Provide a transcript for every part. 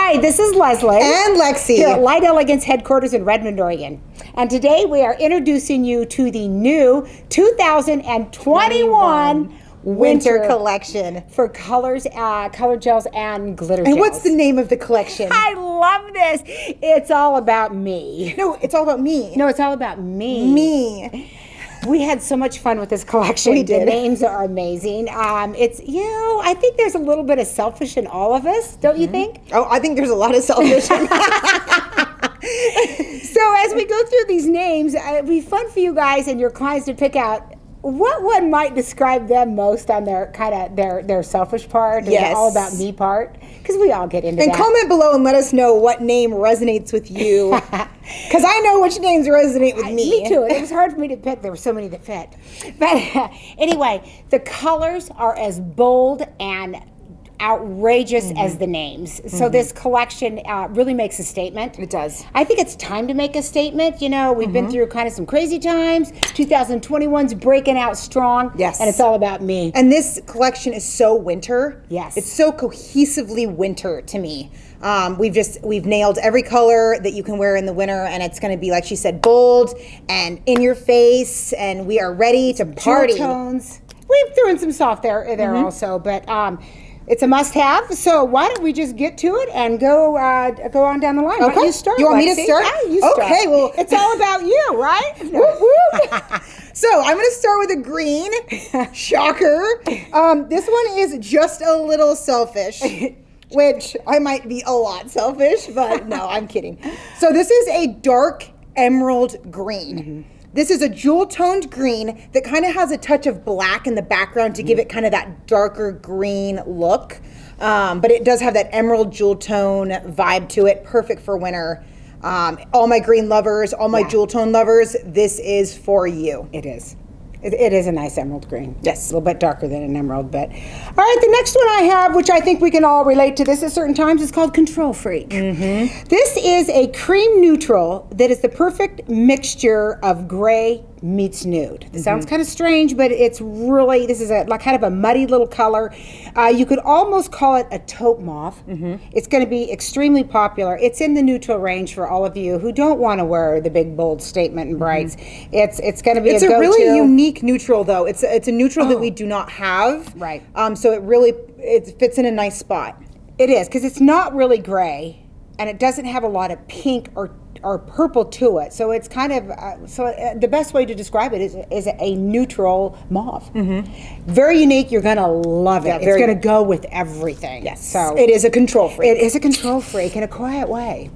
Hi, this is Leslie. And Lexi. Here at Light Elegance headquarters in Redmond, Oregon. And today we are introducing you to the new 2021 Winter collection. For colors, color gels and glitter gels. And what's the name of the collection? I love this. It's all about me. No, it's all about me. No, it's all about me. Me. We had so much fun with this collection. We did. The names are amazing. It's, I think there's a little bit of selfish in all of us, don't you think? Oh, I think there's a lot of selfish. So as we go through these names, it'd be fun for you guys and your clients to pick out what one might describe them most on their kind of their selfish part, and Yes. all about me part, because we all get into And that. comment below and let us know what name resonates with you. Because I know which names resonate with me. Me too. It was hard for me to pick. There were so many that fit. But anyway, the colors are as bold and outrageous as the names. So this collection really makes a statement. It does. I think it's time to make a statement. You know, we've been through kind of some crazy times. 2021's breaking out strong. Yes. And it's all about me. And this collection is so winter. Yes. It's so cohesively winter to me. We've nailed every color that you can wear in the winter, and it's going to be, like she said, bold and in your face, and we are ready to party. Jewel tones. We threw in some soft there also, but it's a must-have. So why don't we just get to it and go on down the line? Why don't you start? You want me to Lexi? start? Yeah, you start. Okay, well, it's all about you, right? Whoop, whoop. So I'm going to start with a green. Shocker. This one is just a little selfish, which I might be a lot selfish, but no, I'm kidding. So this is a dark emerald green. This is a jewel-toned green that kind of has a touch of black in the background to give it kind of that darker green look. But it does have that emerald jewel tone vibe to it, perfect for winter. All my green lovers, all my jewel tone lovers, this is for you. It is. It is a nice emerald green. Yes. A little bit darker than an emerald, but. All right, the next one I have, which I think we can all relate to this at certain times, is called Control Freak. This is a cream neutral that is the perfect mixture of gray meets nude. It sounds kind of strange, but it's really, this is kind of a muddy little color. You could almost call it a taupe mauve. It's going to be extremely popular. It's in the neutral range for all of you who don't want to wear the big bold statement and brights. It's going to be It's a a go-to. really unique neutral, though. It's a neutral that we do not have. Right. So it fits in a nice spot. It is, because it's not really gray, and it doesn't have a lot of pink or purple to it. So it's kind of, the best way to describe it is a neutral mauve. Very unique. You're going to love it. Yeah, it's very- going to go with everything. Yes. So It is a control freak. it is a control freak in a quiet way.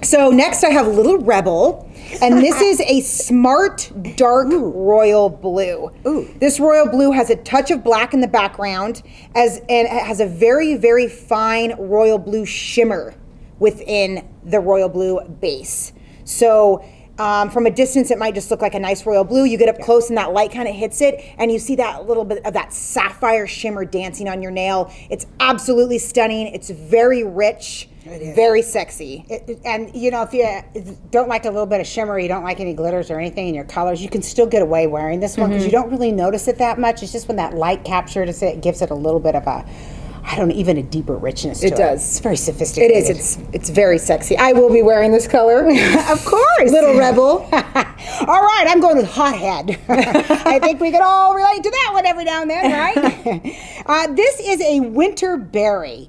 So next I have Little Rebel, and this is a smart dark royal blue. Ooh. This royal blue has a touch of black in the background, and it has a very, very fine royal blue shimmer within the royal blue base. So from a distance, it might just look like a nice royal blue. You get up close and that light kind of hits it, and you see that little bit of that sapphire shimmer dancing on your nail. It's absolutely stunning. It's very rich, very sexy. And you know, if you don't like a little bit of shimmer, you don't like any glitters or anything in your colors, you can still get away wearing this one because you don't really notice it that much. It's just when that light captures it, gives it a little bit of even a deeper richness to it. It does. It's very It sophisticated. is. It's very sexy. I will be wearing this color. Of course. Little Rebel. All right, I'm going with Hothead. I think we can all relate to that one every now and then, right? This is a winter berry.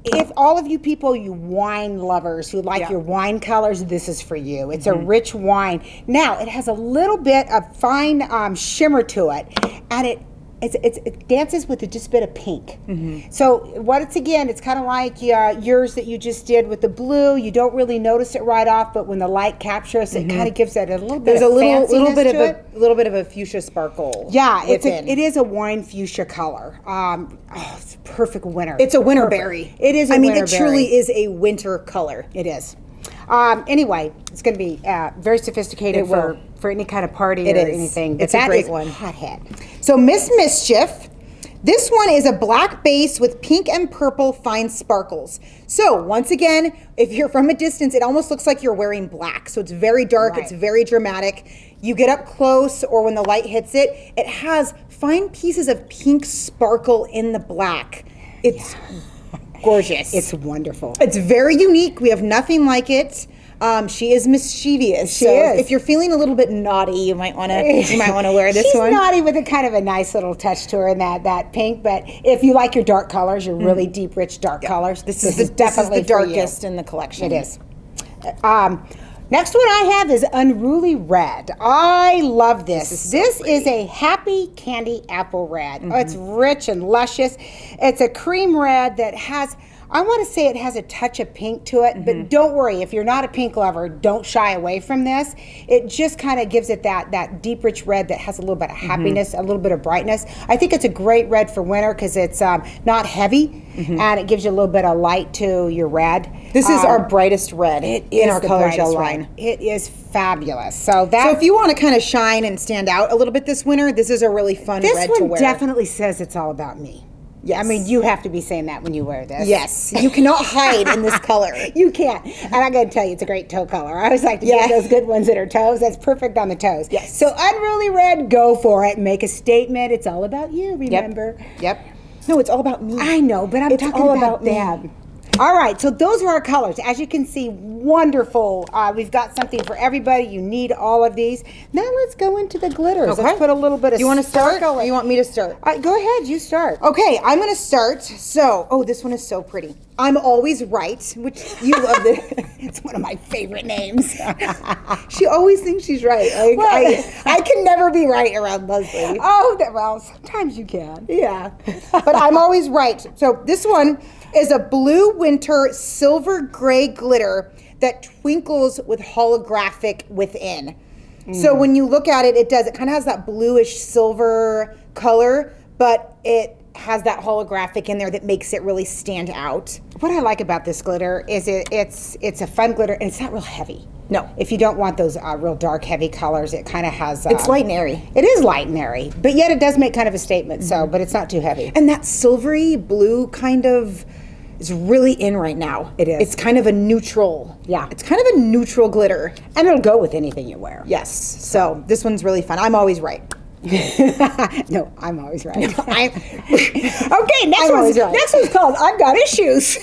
If all of you people, you wine lovers who like your wine colors, this is for you. It's a rich wine. Now, it has a little bit of fine shimmer to it, and it dances with just a bit of pink. So it's kind of like yours that you just did with the blue. You don't really notice it right off, but when the light captures it, kind of gives it a little bit. There's of a little bit of fanciness to it. a little bit of a fuchsia sparkle. Yeah, within. it is a wine fuchsia color. It's perfect winter. It's a winter Perfect. berry. It is. It truly is a winter color. It is. Anyway, it's going to be very sophisticated It will. for any kind of party It or is. anything. It's a great one. Hothead. So Miss Mischief. This one is a black base with pink and purple fine sparkles. So once again, if you're from a distance, it almost looks like you're wearing black. So it's very dark, Right. it's very dramatic. You get up close or when the light hits it, it has fine pieces of pink sparkle in the black. It's gorgeous. It's wonderful. It's very unique. We have nothing like it. She is mischievous. She is. If you're feeling a little bit naughty, you might want to wear this She's one. She's naughty with a kind of a nice little touch to her in that pink. But if you like your dark colors, your really deep, rich dark colors, This is definitely the darkest in the collection. It is. Next one I have is Unruly Red. I love this. This is a happy candy apple red. Oh, it's rich and luscious. It's a cream red that has, I want to say it has a touch of pink to it, but don't worry, if you're not a pink lover, don't shy away from this. It just kind of gives it that deep, rich red that has a little bit of happiness, a little bit of brightness. I think it's a great red for winter because it's not heavy, and it gives you a little bit of light to your red. This is our brightest red in our the Color brightest Gel red. line. It is fabulous. So that So if you want to kind of shine and stand out a little bit this winter, this is a really fun this red to one wear. definitely says it's all about me. Yes. I mean, you have to be saying that when you wear this. Yes, you cannot hide in this color. You can't. And I got to tell you, it's a great toe color. I always like to Yeah. get those good ones that are toes. That's perfect on the toes. Yes. So Unruly Red, go for it. Make a statement. It's all about you, remember? Yep. No, it's all about me. I know, but I'm It's talking all about about me. them. All right, so those are our colors. As you can see, wonderful. We've got something for everybody. You need all of these. Now let's go into the glitters. Okay. Let's put a little bit of You want to start? sparkle Or you want me to start? Go ahead, you start. Okay, I'm going to start. So, oh, this one is so pretty. I'm always right, which you love this. It's one of my favorite names. She always thinks she's right. I can never be right around Leslie. Well, sometimes you can. Yeah, but I'm always right. So this one is a blue winter silver gray glitter that twinkles with holographic within. So when you look at it, it kind of has that bluish silver color, but it has that holographic in there that makes it really stand out. What I like about this glitter is it's a fun glitter and it's not real heavy. No. If you don't want those real dark, heavy colors, it kind of has. It's light and airy. It is light and airy, but yet it does make kind of a statement. So, but it's not too heavy. And that silvery blue kind of is really in right now. It is. It's kind of a neutral. Yeah. It's kind of a neutral glitter. And it'll go with anything you wear. Yes. So this one's really fun. I'm always right. No, I'm always right. I'm Okay, next I'm always one's right. next one's called "I've Got Issues."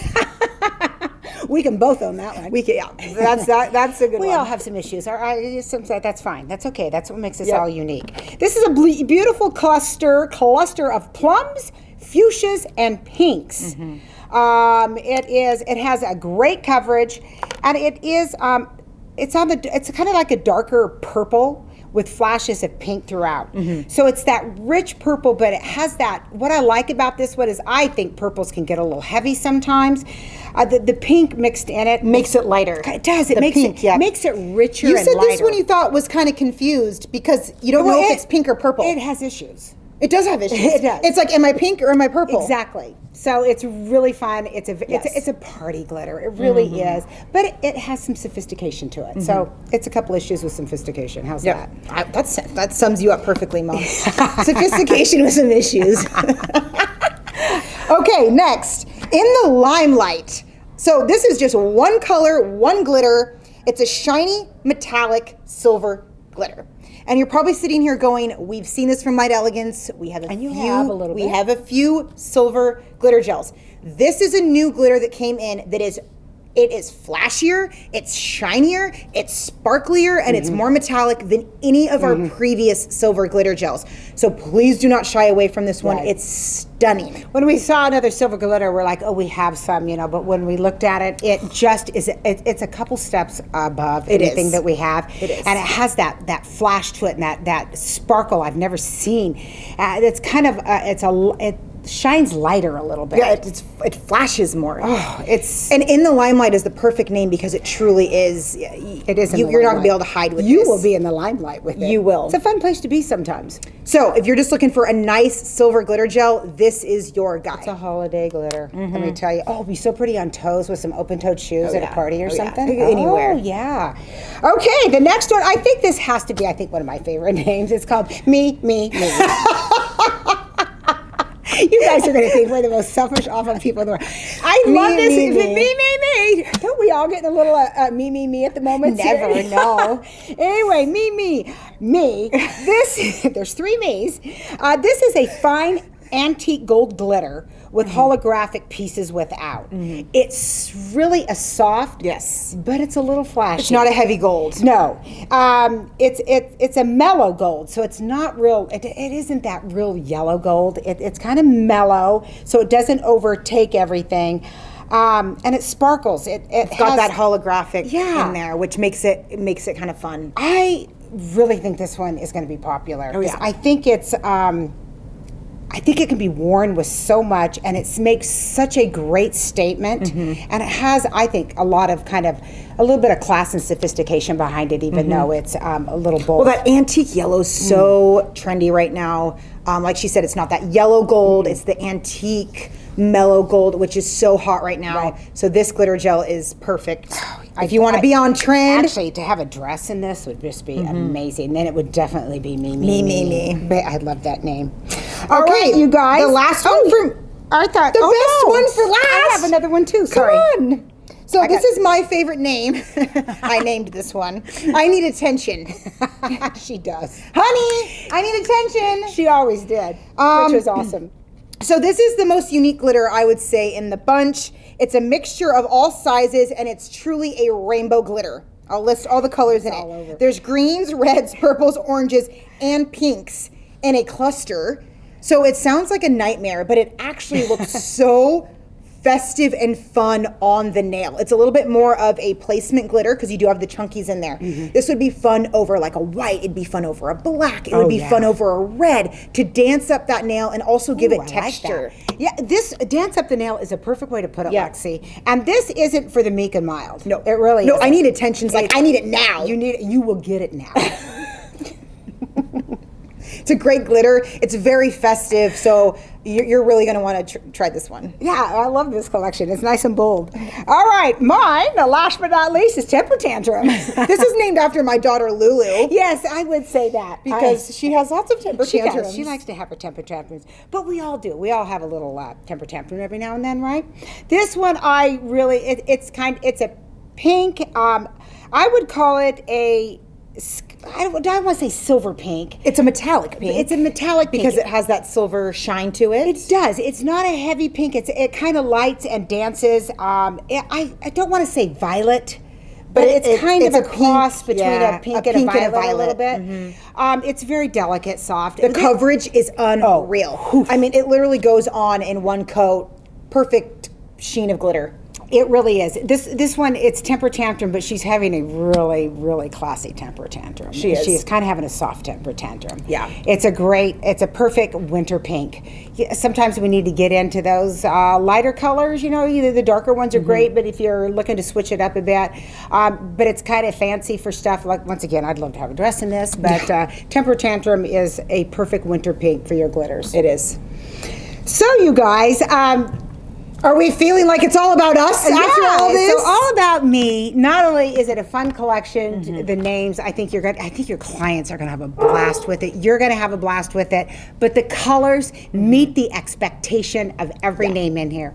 We can both own that one. We can, yeah. That's a good one. We all have some issues. That's fine. That's okay. That's what makes us Yep. all unique. This is a beautiful cluster of plums, fuchsias, and pinks. It has a great coverage, and it's kind of like a darker purple with flashes of pink throughout. So it's that rich purple, but it has that. What I like about this one is I think purples can get a little heavy sometimes. The pink mixed in it makes it lighter. It does. It The makes pink, it yeah. makes it richer. You and said this lighter. one you thought was kind of confused because you don't know if it's pink or purple. It has issues. It does have issues. It does. It's like, am I pink or am I purple? Exactly. So it's really fun. Yes. It's a party glitter. It really is. But it has some sophistication to it. So it's a couple issues with sophistication. How's that? That sums you up perfectly, Mom. Sophistication with some issues. Okay, next. In the Limelight. So this is just one color, one glitter. It's a shiny, metallic, silver glitter. And you're probably sitting here going, we've seen this from Light Elegance. We have you have a little we bit. have a few silver glitter gels. This is a new glitter that came in that is flashier, it's shinier, it's sparklier, and it's more metallic than any of our previous silver glitter gels. So please do not shy away from this one. Right. It's stunning. When we saw another silver glitter, we're like, oh, we have some, but when we looked at it, it just is, it's a couple steps above anything is. that we have. It is. And it has that flash to it and that sparkle I've never seen. It's kind of, it shines lighter a little bit. Yeah, it flashes more. Oh, And In the Limelight is the perfect name because it truly is. It is. in the You're not going to be limelight. able to hide with You this. will be in the limelight with it. You will. It's a fun place to be sometimes. So if you're just looking for a nice silver glitter gel, this is your guy. It's a holiday glitter. Let me tell you. Oh, it'd be so pretty on toes with some open-toed shoes at yeah. a party or Oh, yeah. something. Anywhere. Oh, yeah. Okay, the next one. I think this has to be, one of my favorite names. It's called Me, Me, Me. You guys are going to think we're the most selfish, awful people in the world. I love this. me, Me, me. Don't we all get a little me at the moment? Never, no. Anyway, me. There's three me's. This is a fine antique gold glitter with holographic pieces without. It's really a soft, Yes. but it's a little flashy. It's not a heavy gold. No, it's a mellow gold, so it's not real. It isn't that real yellow gold. It's kind of mellow, so it doesn't overtake everything, and it sparkles. It's Got that holographic Yeah. in there, which makes it kind of fun. I really think this one is going to be popular. Oh, yeah. I think it's. I think it can be worn with so much, and it makes such a great statement. And it has, I think, a lot of kind of a little bit of class and sophistication behind it, even though it's a little bold. Well, that antique yellow is so trendy right now. Like she said, it's not that yellow gold; it's the antique mellow gold, which is so hot right now. Right. So this glitter gel is perfect. If you want to be on trend, Actually, to have a dress in this would just be amazing. Then it would definitely be me. Me. But I love that name. All Okay, right, you guys. the last one from I thought the best one for last. I have another one too. Sorry. Come on. So this got- is my favorite name. I named this one. I need attention. She does. Honey, I need attention. She always did, which was awesome. So this is the most unique glitter, I would say, in the bunch. It's a mixture of all sizes, and it's truly a rainbow glitter. I'll list all the colors in all it. over. There's greens, reds, purples, oranges, and pinks in a cluster. So it sounds like a nightmare, but it actually looks so festive and fun on the nail. It's a little bit more of a placement glitter because you do have the chunkies in there. This would be fun over like a white. It'd be fun over a black. It would be yeah. fun over a red to dance up that nail and also give Ooh, it I like that. texture. Yeah, this dance up the nail is a perfect way to put it, Yeah. Lexi. And this isn't for the meek and mild. No, it really No, isn't. I need attention. Like I need it now. You will get it now. It's a great glitter. It's very festive, so you're really going to want to try this one. Yeah, I love this collection. It's nice and bold. All right, mine, the last but not least, is Temper Tantrum. This is named after my daughter Lulu Yes, I would say that. because she has lots of temper She tantrums. does. She likes to have her temper tantrums. But we all do. We all have a little temper tantrum every now and then, right? This one, it's a pink. I would call it I don't want to say silver pink. It's a metallic pink. It's a metallic pink. because it has that silver shine to it. It does. It's not a heavy pink. It kind of lights and dances. I don't want to say violet, but it's kind of it's a a cross pink, between yeah, a pink a and pink a and a violet, violet. a little bit. It's very delicate, soft. The coverage is unreal. I mean, it literally goes on in one coat. Perfect sheen of glitter. It really is. This one, it's Temper Tantrum, but she's having a really, really classy temper tantrum. She is. She's kind of having a soft temper tantrum. Yeah. It's a perfect winter pink. Yeah, sometimes we need to get into those lighter colors, either the darker ones are great, but if you're looking to switch it up a bit, but it's kind of fancy for stuff. Like, once again, I'd love to have a dress in this, but Temper Tantrum is a perfect winter pink for your glitters. It is. So, you guys, Are we feeling like it's all about us after all this? So all about me. Not only is it a fun collection, the names. I think your clients are gonna have a blast with it. You're gonna have a blast with it. But the colors meet the expectation of every name in here.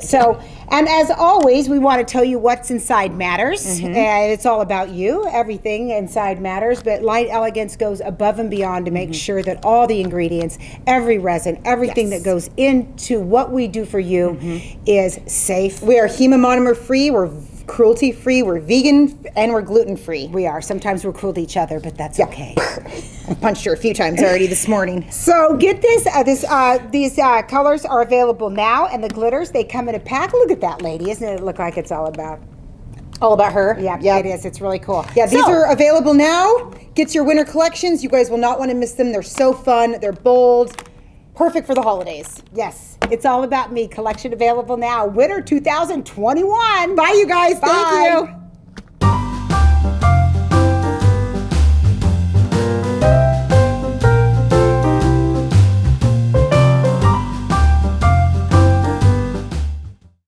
So, and as always, we want to tell you what's inside matters, and it's all about you. Everything inside matters. But Light Elegance goes above and beyond to make sure that all the ingredients, every resin, everything that goes into what we do for you is safe. We are hemomonomer free, we're cruelty free, we're vegan, and we're gluten free. We are. Sometimes we're cruel to each other, but that's okay. I've punched her a few times already this morning. So get this. These colors are available now, and the glitters, they come in a pack. Look at that lady. Doesn't it look like it's all about? All about her. Yeah, it is. It's really cool. Yeah, these So- are available now. Get your winter collections. You guys will not want to miss them. They're so fun. They're bold. Perfect for the holidays. Yes, it's all about me. Collection available now. Winter 2021. Bye, you guys. Bye. Thank you.